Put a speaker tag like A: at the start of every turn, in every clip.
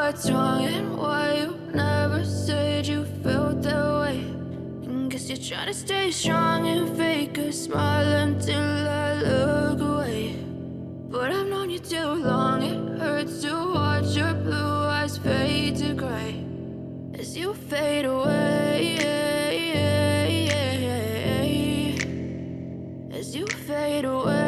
A: what's wrong and why you never said you felt that way. And guess you're trying to stay strong and fake a smile until I look away. But I've known you too long, it hurts to watch your blue eyes fade to gray as you fade away, as you fade away.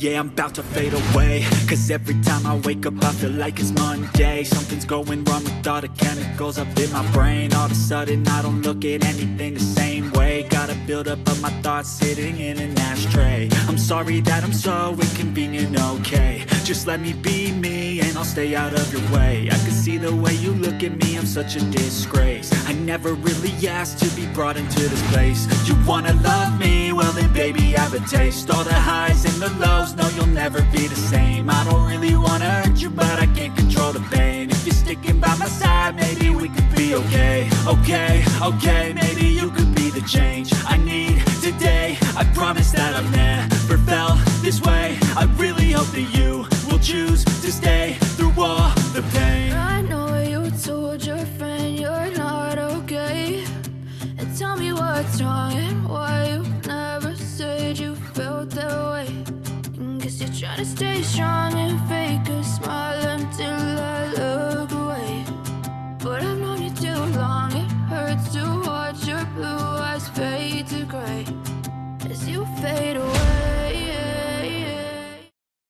B: Yeah, I'm about to fade away, cause every time I wake up I feel like it's Monday. Something's going wrong with all the chemicals up in my brain. All of a sudden I don't look at anything the same way. Got a buildup of my thoughts sitting in an ashtray. I'm sorry that I'm so inconvenient, okay. Just let me be me and I'll stay out of your way. I can see the way you look at me, I'm such a disgrace. I never really asked to be brought into this place. You wanna love me? Well then baby I have a taste. All the highs and the lows, no you'll never be the same. I don't really wanna hurt you but I can't control the pain. If you're sticking by my side maybe we could be okay. Okay, maybe you could be the change I need today. I promise that I've never felt this way. I really hope that you will choose to stay through all the pain.
A: I know you told your friend you're not okay, and tell me what's wrong and why you never said you felt that way. And guess you're trying to stay strong and fake a smile until I look away. But I've known you too long, it hurts to watch your blue eyes fade to gray as you fade away.